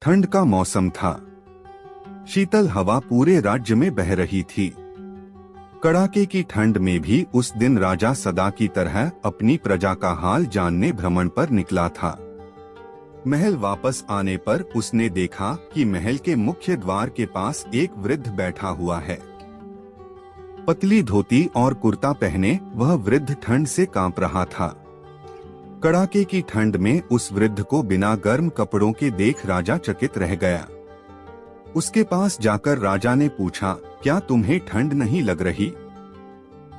ठंड का मौसम था। शीतल हवा पूरे राज्य में बह रही थी। कड़ाके की ठंड में भी उस दिन राजा सदा की तरह अपनी प्रजा का हाल जानने भ्रमण पर निकला था। महल वापस आने पर उसने देखा कि महल के मुख्य द्वार के पास एक वृद्ध बैठा हुआ है। पतली धोती और कुर्ता पहने वह वृद्ध ठंड से कांप रहा था। कड़ाके की ठंड में उस वृद्ध को बिना गर्म कपड़ों के देख राजा चकित रह गया। उसके पास जाकर राजा ने पूछा, क्या तुम्हें ठंड नहीं लग रही?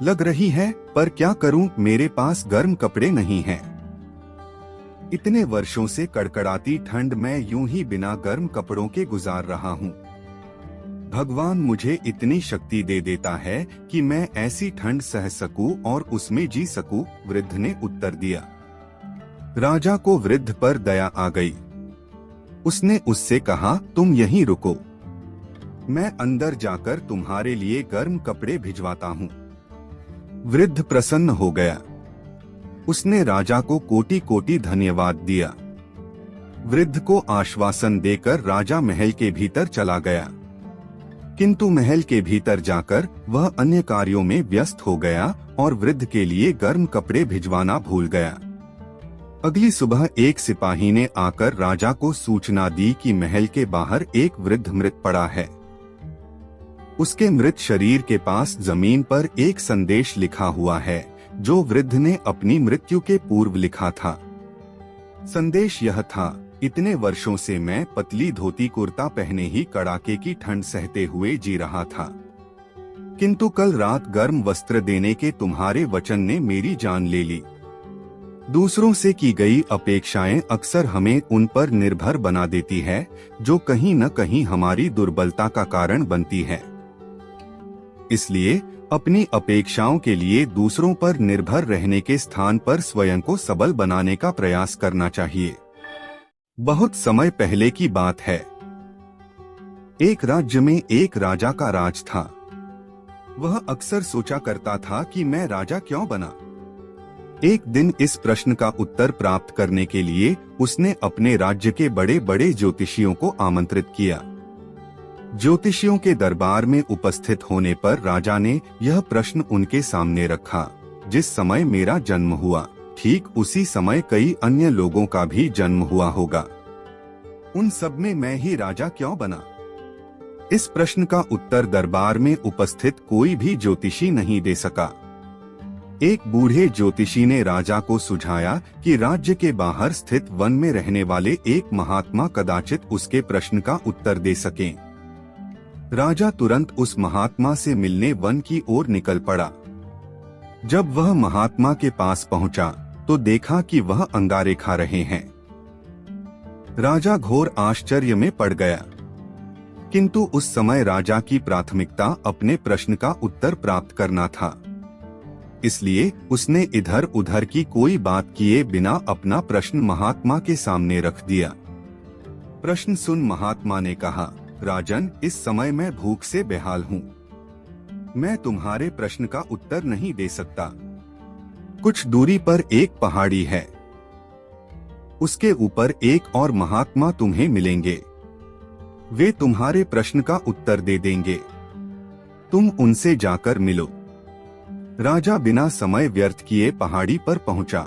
लग रही है, पर क्या करूं, मेरे पास गर्म कपड़े नहीं हैं। इतने वर्षों से कड़कड़ाती ठंड मैं यूं ही बिना गर्म कपड़ों के गुजार रहा हूं। भगवान मुझे इतनी शक्ति दे देता है कि मैं ऐसी ठंड सह सकूं और उसमें जी सकूं, वृद्ध ने उत्तर दिया। राजा को वृद्ध पर दया आ गई। उसने उससे कहा, तुम यहीं रुको, मैं अंदर जाकर तुम्हारे लिए गर्म कपड़े भिजवाता हूँ। वृद्ध प्रसन्न हो गया। उसने राजा को कोटि कोटि धन्यवाद दिया। वृद्ध को आश्वासन देकर राजा महल के भीतर चला गया, किंतु महल के भीतर जाकर वह अन्य कार्यों में व्यस्त हो गया और वृद्ध के लिए गर्म कपड़े भिजवाना भूल गया। अगली सुबह एक सिपाही ने आकर राजा को सूचना दी कि महल के बाहर एक वृद्ध मृत पड़ा है। उसके मृत शरीर के पास जमीन पर एक संदेश लिखा हुआ है, जो वृद्ध ने अपनी मृत्यु के पूर्व लिखा था। संदेश यह था, इतने वर्षों से मैं पतली धोती कुर्ता पहने ही कड़ाके की ठंड सहते हुए जी रहा था, किंतु कल रात गर्म वस्त्र देने के तुम्हारे वचन ने मेरी जान ले ली। दूसरों से की गई अपेक्षाएं अक्सर हमें उन पर निर्भर बना देती है, जो कहीं न कहीं हमारी दुर्बलता का कारण बनती है। इसलिए अपनी अपेक्षाओं के लिए दूसरों पर निर्भर रहने के स्थान पर स्वयं को सबल बनाने का प्रयास करना चाहिए। बहुत समय पहले की बात है। एक राज्य में एक राजा का राज था। वह अक्सर सोचा करता था कि मैं राजा क्यों बना। एक दिन इस प्रश्न का उत्तर प्राप्त करने के लिए उसने अपने राज्य के बड़े बड़े ज्योतिषियों को आमंत्रित किया। ज्योतिषियों के दरबार में उपस्थित होने पर राजा ने यह प्रश्न उनके सामने रखा, जिस समय मेरा जन्म हुआ, ठीक उसी समय कई अन्य लोगों का भी जन्म हुआ होगा। उन सब में मैं ही राजा क्यों बना? इस प्रश्न का उत्तर दरबार में उपस्थित कोई भी ज्योतिषी नहीं दे सका। एक बूढ़े ज्योतिषी ने राजा को सुझाया कि राज्य के बाहर स्थित वन में रहने वाले एक महात्मा कदाचित उसके प्रश्न का उत्तर दे सकें। राजा तुरंत उस महात्मा से मिलने वन की ओर निकल पड़ा। जब वह महात्मा के पास पहुंचा तो देखा कि वह अंगारे खा रहे हैं। राजा घोर आश्चर्य में पड़ गया, किंतु उस समय राजा की प्राथमिकता अपने प्रश्न का उत्तर प्राप्त करना था। इसलिए उसने इधर उधर की कोई बात किए बिना अपना प्रश्न महात्मा के सामने रख दिया। प्रश्न सुन महात्मा ने कहा, राजन, इस समय मैं भूख से बेहाल हूँ। मैं तुम्हारे प्रश्न का उत्तर नहीं दे सकता। कुछ दूरी पर एक पहाड़ी है, उसके ऊपर एक और महात्मा तुम्हें मिलेंगे। वे तुम्हारे प्रश्न का उत्तर दे देंगे। तुम उनसे जाकर मिलो। राजा बिना समय व्यर्थ किए पहाड़ी पर पहुंचा।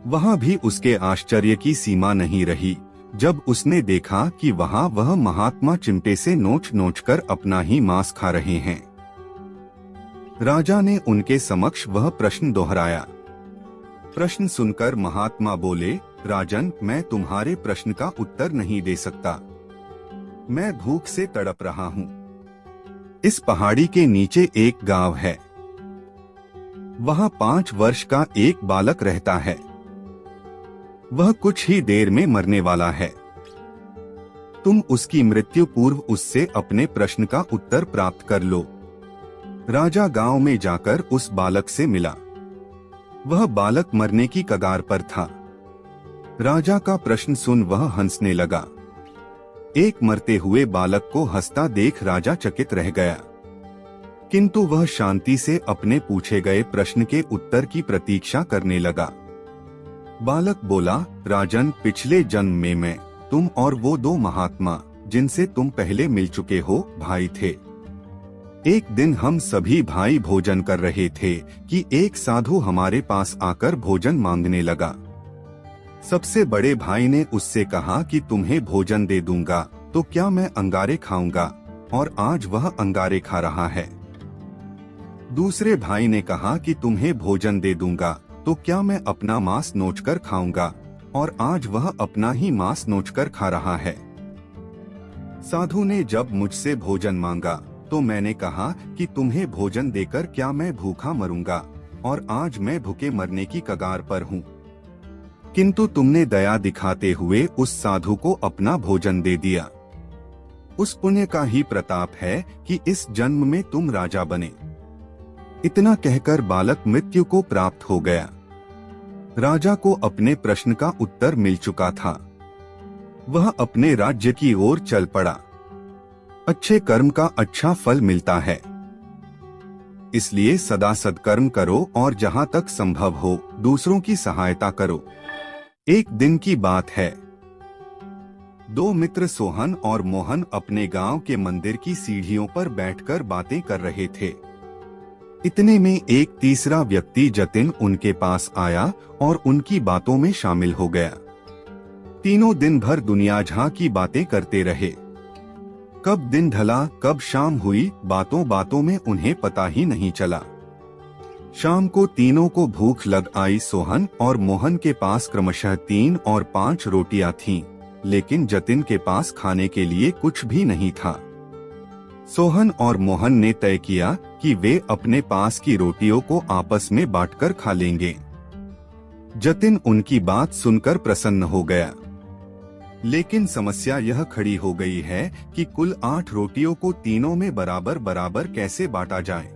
वहां भी उसके आश्चर्य की सीमा नहीं रही जब उसने देखा कि वहां वह महात्मा चिमटे से नोच नोच कर अपना ही मांस खा रहे हैं। राजा ने उनके समक्ष वह प्रश्न दोहराया। प्रश्न सुनकर महात्मा बोले, राजन, मैं तुम्हारे प्रश्न का उत्तर नहीं दे सकता। मैं भूख से तड़प रहा हूँ। इस पहाड़ी के नीचे एक गांव है। वहां 5 वर्ष का एक बालक रहता है। वह कुछ ही देर में मरने वाला है। तुम उसकी मृत्यु पूर्व उससे अपने प्रश्न का उत्तर प्राप्त कर लो। राजा गांव में जाकर उस बालक से मिला। वह बालक मरने की कगार पर था। राजा का प्रश्न सुन वह हंसने लगा। एक मरते हुए बालक को हंसता देख राजा चकित रह गया, किंतु वह शांति से अपने पूछे गए प्रश्न के उत्तर की प्रतीक्षा करने लगा। बालक बोला, राजन, पिछले जन्म में मैं तुम और वो दो महात्मा जिनसे तुम पहले मिल चुके हो भाई थे। एक दिन हम सभी भाई भोजन कर रहे थे कि एक साधु हमारे पास आकर भोजन मांगने लगा। सबसे बड़े भाई ने उससे कहा कि तुम्हें भोजन दे दूंगा तो क्या मैं अंगारे खाऊंगा, और आज वह अंगारे खा रहा है। दूसरे भाई ने कहा कि तुम्हें भोजन दे दूंगा तो क्या मैं अपना मांस नोचकर खाऊंगा, और आज वह अपना ही मांस नोचकर खा रहा है। साधु ने जब मुझसे भोजन मांगा तो मैंने कहा कि तुम्हें भोजन देकर क्या मैं भूखा मरूंगा, और आज मैं भूखे मरने की कगार पर हूँ। किंतु तुमने दया दिखाते हुए उस साधु को अपना भोजन दे दिया। उस पुण्य का ही प्रताप है कि इस जन्म में तुम राजा बने। इतना कहकर बालक मृत्यु को प्राप्त हो गया। राजा को अपने प्रश्न का उत्तर मिल चुका था। वह अपने राज्य की ओर चल पड़ा। अच्छे कर्म का अच्छा फल मिलता है, इसलिए सदा सत्कर्म करो और जहां तक संभव हो दूसरों की सहायता करो। एक दिन की बात है। दो मित्र सोहन और मोहन अपने गांव के मंदिर की सीढ़ियों पर बैठकर बातें कर रहे थे। इतने में एक तीसरा व्यक्ति जतिन उनके पास आया और उनकी बातों में शामिल हो गया। तीनों दिन भर दुनिया जहां की बातें करते रहे। कब दिन ढला कब शाम हुई, बातों बातों में उन्हें पता ही नहीं चला। शाम को तीनों को भूख लग आई। सोहन और मोहन के पास क्रमशः 3 और 5 रोटियां थीं, लेकिन जतिन के पास खाने के लिए कुछ भी नहीं था। सोहन और मोहन ने तय किया कि वे अपने पास की रोटियों को आपस में बांटकर खा लेंगे। जतिन उनकी बात सुनकर प्रसन्न हो गया, लेकिन समस्या यह खड़ी हो गई है कि कुल 8 रोटियों को तीनों में बराबर बराबर कैसे बांटा जाए।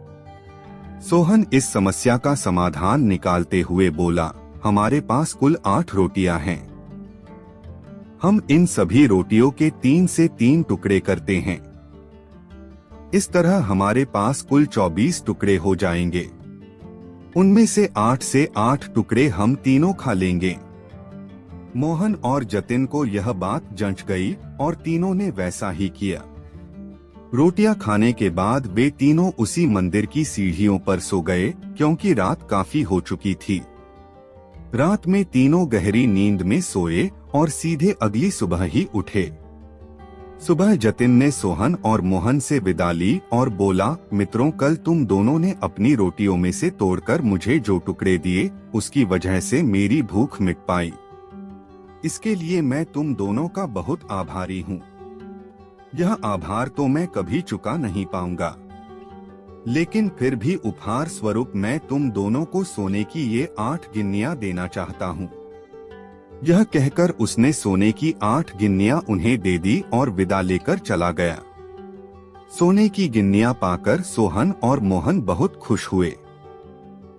सोहन इस समस्या का समाधान निकालते हुए बोला, हमारे पास कुल 8 रोटियां हैं। हम इन सभी रोटियों के 3 से 3 टुकड़े करते हैं। इस तरह हमारे पास कुल 24 टुकड़े हो जाएंगे। उनमें से 8 से 8 टुकड़े हम तीनों खा लेंगे। मोहन और जतिन को यह बात जंच गई और तीनों ने वैसा ही किया। रोटियां खाने के बाद वे तीनों उसी मंदिर की सीढ़ियों पर सो गए, क्योंकि रात काफी हो चुकी थी। रात में तीनों गहरी नींद में सोए और सीधे अगली सुबह ही उठे। सुबह जतिन ने सोहन और मोहन से विदा ली और बोला, मित्रों, कल तुम दोनों ने अपनी रोटियों में से तोड़कर मुझे जो टुकड़े दिए, उसकी वजह से मेरी भूख मिट पाई। इसके लिए मैं तुम दोनों का बहुत आभारी हूँ। यह आभार तो मैं कभी चुका नहीं पाऊंगा, लेकिन फिर भी उपहार स्वरूप मैं तुम दोनों को सोने की ये 8 गिन्नियां देना चाहता हूँ। यह कहकर उसने सोने की 8 गिन्नियां उन्हें दे दी और विदा लेकर चला गया। सोने की गिन्नियां पाकर सोहन और मोहन बहुत खुश हुए।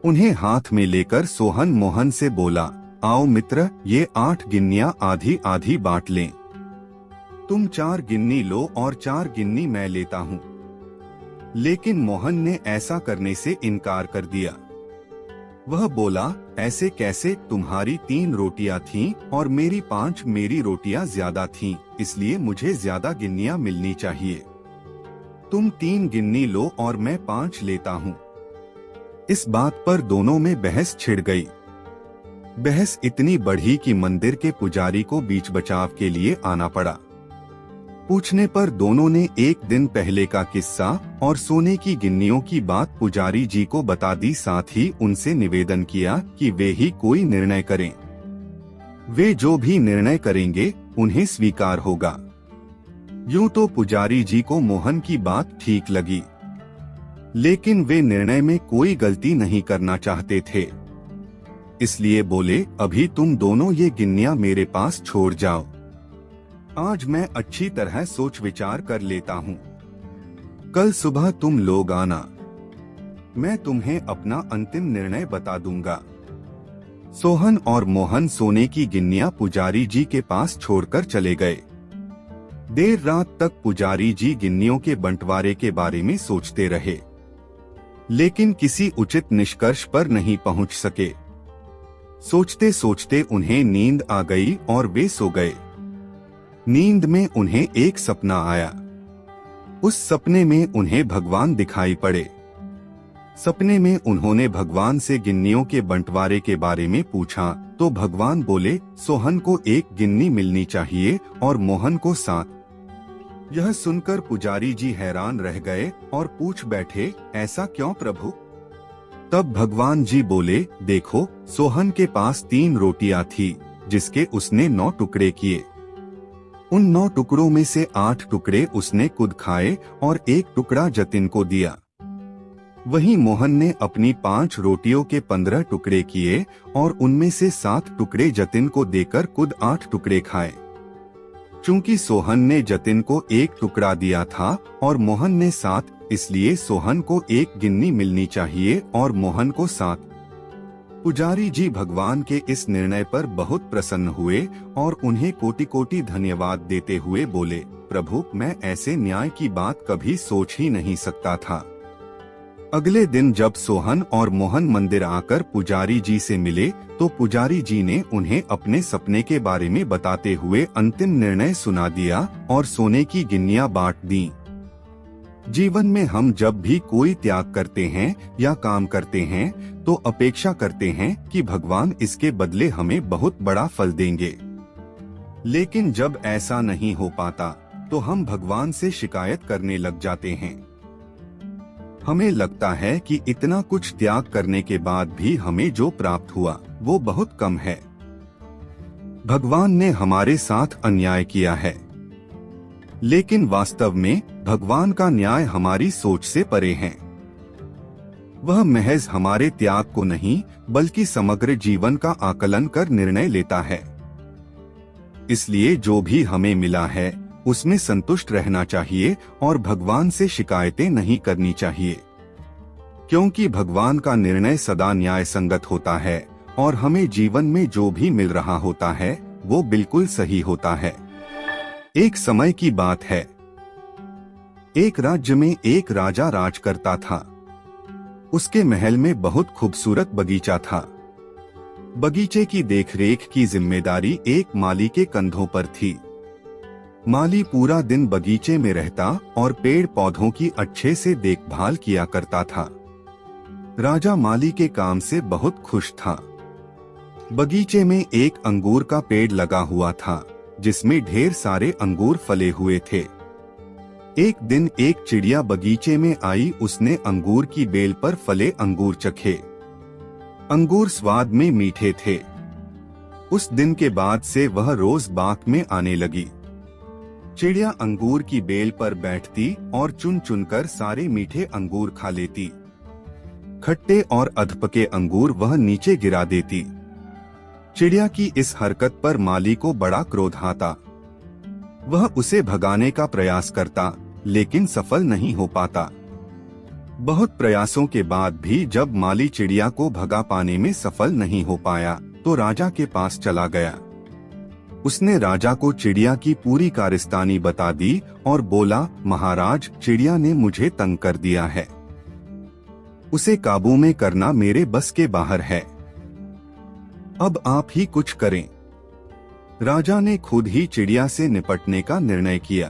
उन्हें हाथ में लेकर सोहन मोहन से बोला, आओ मित्र, ये 8 गिन्नियां आधी आधी बांट लें। तुम 4 गिन्नी लो और 4 गिन्नी मैं लेता हूँ। लेकिन मोहन ने ऐसा करने से इनकार कर दिया। वह बोला, ऐसे कैसे, तुम्हारी 3 रोटियां थीं और मेरी 5, मेरी रोटियां ज्यादा थीं, इसलिए मुझे ज्यादा गिन्नियां मिलनी चाहिए। तुम 3 गिन्नी लो और मैं 5 लेता हूँ। इस बात पर दोनों में बहस छिड़ गई। बहस इतनी बढ़ी कि मंदिर के पुजारी को बीच बचाव के लिए आना पड़ा। पूछने पर दोनों ने एक दिन पहले का किस्सा और सोने की गिन्नियों की बात पुजारी जी को बता दी। साथ ही उनसे निवेदन किया कि वे ही कोई निर्णय करें। वे जो भी निर्णय करेंगे उन्हें स्वीकार होगा। यूं तो पुजारी जी को मोहन की बात ठीक लगी, लेकिन वे निर्णय में कोई गलती नहीं करना चाहते थे। इसलिए बोले, अभी तुम दोनों ये गिन्नियां मेरे पास छोड़ जाओ। आज मैं अच्छी तरह सोच विचार कर लेता हूँ। कल सुबह तुम लोग आना, मैं तुम्हें अपना अंतिम निर्णय बता दूंगा। सोहन और मोहन सोने की गिन्नियां पुजारी जी के पास छोड़कर चले गए। देर रात तक पुजारी जी गिन्नियों के बंटवारे के बारे में सोचते रहे, लेकिन किसी उचित निष्कर्ष पर नहीं पहुंच सके। सोचते सोचते उन्हें नींद आ गई और वे सो गए। नींद में उन्हें एक सपना आया। उस सपने में उन्हें भगवान दिखाई पड़े। सपने में उन्होंने भगवान से गिन्नियों के बंटवारे के बारे में पूछा तो भगवान बोले, सोहन को 1 गिन्नी मिलनी चाहिए और मोहन को 7। यह सुनकर पुजारी जी हैरान रह गए और पूछ बैठे, ऐसा क्यों प्रभु? तब भगवान जी बोले, देखो, सोहन के पास 3 रोटियां थी जिसके उसने 9 टुकड़े किए। उन 9 टुकड़ों में से 8 टुकड़े उसने खुद खाए और 1 टुकड़ा जतिन को दिया। वहीं मोहन ने अपनी 5 रोटियों के 15 टुकड़े किए और उनमें से 7 टुकड़े जतिन को देकर खुद 8 टुकड़े खाए। चूंकि सोहन ने जतिन को 1 टुकड़ा दिया था और मोहन ने 7, इसलिए सोहन को 1 गिन्नी मिलनी चाहिए और मोहन को 7। पुजारी जी भगवान के इस निर्णय पर बहुत प्रसन्न हुए और उन्हें कोटि कोटि धन्यवाद देते हुए बोले, प्रभु, मैं ऐसे न्याय की बात कभी सोच ही नहीं सकता था। अगले दिन जब सोहन और मोहन मंदिर आकर पुजारी जी से मिले तो पुजारी जी ने उन्हें अपने सपने के बारे में बताते हुए अंतिम निर्णय सुना दिया और सोने की गिन्नियां बांट दी। जीवन में हम जब भी कोई त्याग करते हैं या काम करते हैं तो अपेक्षा करते हैं कि भगवान इसके बदले हमें बहुत बड़ा फल देंगे, लेकिन जब ऐसा नहीं हो पाता तो हम भगवान से शिकायत करने लग जाते हैं। हमें लगता है कि इतना कुछ त्याग करने के बाद भी हमें जो प्राप्त हुआ वो बहुत कम है। भगवान ने हमारे साथ अन्याय किया है, लेकिन वास्तव में भगवान का न्याय हमारी सोच से परे है। वह महज हमारे त्याग को नहीं बल्कि समग्र जीवन का आकलन कर निर्णय लेता है। इसलिए जो भी हमें मिला है उसमें संतुष्ट रहना चाहिए और भगवान से शिकायतें नहीं करनी चाहिए, क्योंकि भगवान का निर्णय सदा न्याय संगत होता है और हमें जीवन में जो भी मिल रहा होता है वो बिल्कुल सही होता है। एक समय की बात है, एक राज्य में एक राजा राज करता था। उसके महल में बहुत खूबसूरत बगीचा था। बगीचे की देखरेख की जिम्मेदारी एक माली के कंधों पर थी। माली पूरा दिन बगीचे में रहता और पेड़ पौधों की अच्छे से देखभाल किया करता था। राजा माली के काम से बहुत खुश था। बगीचे में एक अंगूर का पेड़ लगा हुआ था जिसमें ढेर सारे अंगूर फले हुए थे। एक दिन एक चिड़िया बगीचे में आई। उसने अंगूर की बेल पर फले अंगूर चखे। अंगूर स्वाद में मीठे थे। उस दिन के बाद से वह रोज बाग में आने लगी। चिड़िया अंगूर की बेल पर बैठती और चुन चुनकर सारे मीठे अंगूर खा लेती। खट्टे और अधपके अंगूर वह नीचे गिरा देती। चिड़िया की इस हरकत पर माली को बड़ा क्रोध आता। वह उसे भगाने का प्रयास करता लेकिन सफल नहीं हो पाता। बहुत प्रयासों के बाद भी जब माली चिड़िया को भगा पाने में सफल नहीं हो पाया तो राजा के पास चला गया। उसने राजा को चिड़िया की पूरी कारस्तानी बता दी और बोला, महाराज, चिड़िया ने मुझे तंग कर दिया है। उसे काबू में करना मेरे बस के बाहर है। अब आप ही कुछ करें। राजा ने खुद ही चिड़िया से निपटने का निर्णय किया।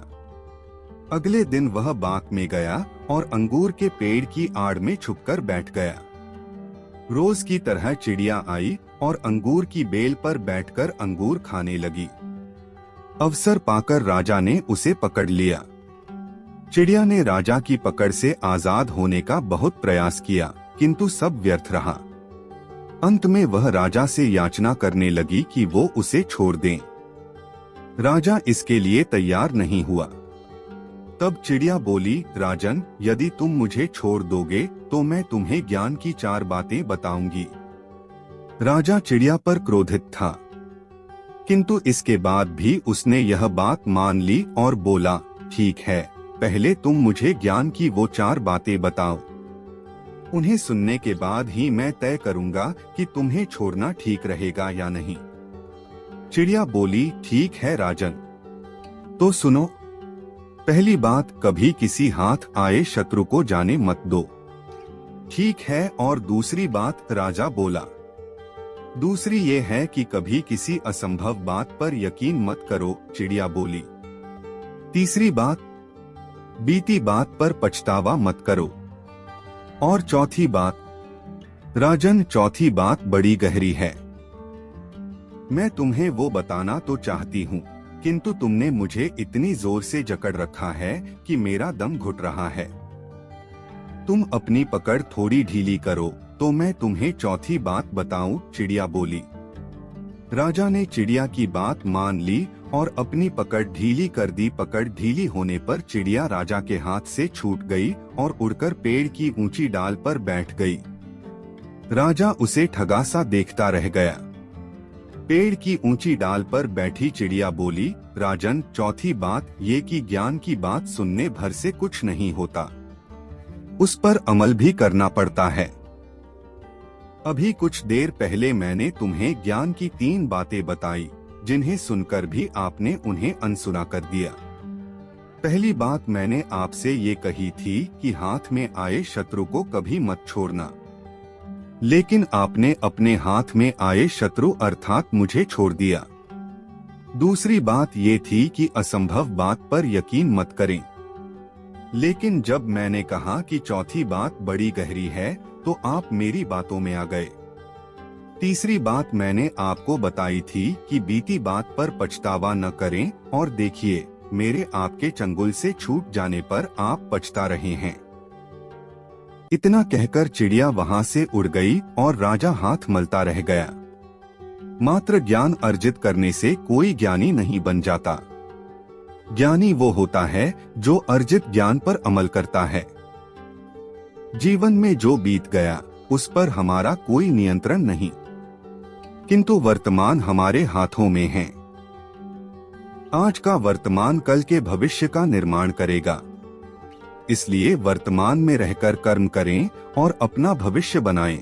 अगले दिन वह बाग में गया और अंगूर के पेड़ की आड़ में छुपकर बैठ गया। रोज की तरह चिड़िया आई और अंगूर की बेल पर बैठकर अंगूर खाने लगी। अवसर पाकर राजा ने उसे पकड़ लिया। चिड़िया ने राजा की पकड़ से आजाद होने का बहुत प्रयास किया, किंतु सब व्यर्थ रहा। अंत में वह राजा से याचना करने लगी कि वो उसे छोड़ दें। राजा इसके लिए तैयार नहीं हुआ। तब चिड़िया बोली, राजन, यदि तुम मुझे छोड़ दोगे तो मैं तुम्हें ज्ञान की 4 बातें बताऊंगी। राजा चिड़िया पर क्रोधित था, किंतु इसके बाद भी उसने यह बात मान ली और बोला, ठीक है, पहले तुम मुझे ज्ञान की वो 4 बातें बताओ। उन्हें सुनने के बाद ही मैं तय करूंगा कि तुम्हें छोड़ना ठीक रहेगा या नहीं। चिड़िया बोली, ठीक है राजन, तो सुनो। पहली बात, कभी किसी हाथ आए शत्रु को जाने मत दो। ठीक है, और दूसरी बात, राजा बोला, दूसरी ये है कि कभी किसी असंभव बात पर यकीन मत करो, चिड़िया बोली। तीसरी बात, बीती बात पर पछतावा मत करो। और चौथी बात, राजन, चौथी बात बड़ी गहरी है। मैं तुम्हें वो बताना तो चाहती हूँ, किंतु तुमने मुझे इतनी जोर से जकड़ रखा है कि मेरा दम घुट रहा है। तुम अपनी पकड़ थोड़ी ढीली करो तो मैं तुम्हें चौथी बात बताऊं, चिड़िया बोली। राजा ने चिड़िया की बात मान ली और अपनी पकड़ ढीली कर दी। पकड़ ढीली होने पर चिड़िया राजा के हाथ से छूट गई और उड़कर पेड़ की ऊंची डाल पर बैठ गई। राजा उसे ठगा सा देखता रह गया। पेड़ की ऊंची डाल पर बैठी चिड़िया बोली, राजन, चौथी बात ये कि ज्ञान की बात सुनने भर से कुछ नहीं होता, उस पर अमल भी करना पड़ता है। अभी कुछ देर पहले मैंने तुम्हें ज्ञान की 3 बातें बताई, जिन्हें सुनकर भी आपने उन्हें अनसुना कर दिया। पहली बात मैंने आपसे ये कही थी कि हाथ में आए शत्रु को कभी मत छोड़ना, लेकिन आपने अपने हाथ में आए शत्रु अर्थात मुझे छोड़ दिया। दूसरी बात ये थी कि असंभव बात पर यकीन मत करें, लेकिन जब मैंने कहा कि चौथी बात बड़ी गहरी है तो आप मेरी बातों में आ गए। तीसरी बात मैंने आपको बताई थी कि बीती बात पर पछतावा न करें, और देखिए, मेरे आपके चंगुल से छूट जाने पर आप पछता रहे हैं। इतना कहकर चिड़िया वहां से उड़ गई और राजा हाथ मलता रह गया। मात्र ज्ञान अर्जित करने से कोई ज्ञानी नहीं बन जाता। ज्ञानी वो होता है जो अर्जित ज्ञान पर अमल करता है। जीवन में जो बीत गया उस पर हमारा कोई नियंत्रण नहीं, किंतु वर्तमान हमारे हाथों में है। आज का वर्तमान कल के भविष्य का निर्माण करेगा। इसलिए वर्तमान में रहकर कर्म करें और अपना भविष्य बनाएं।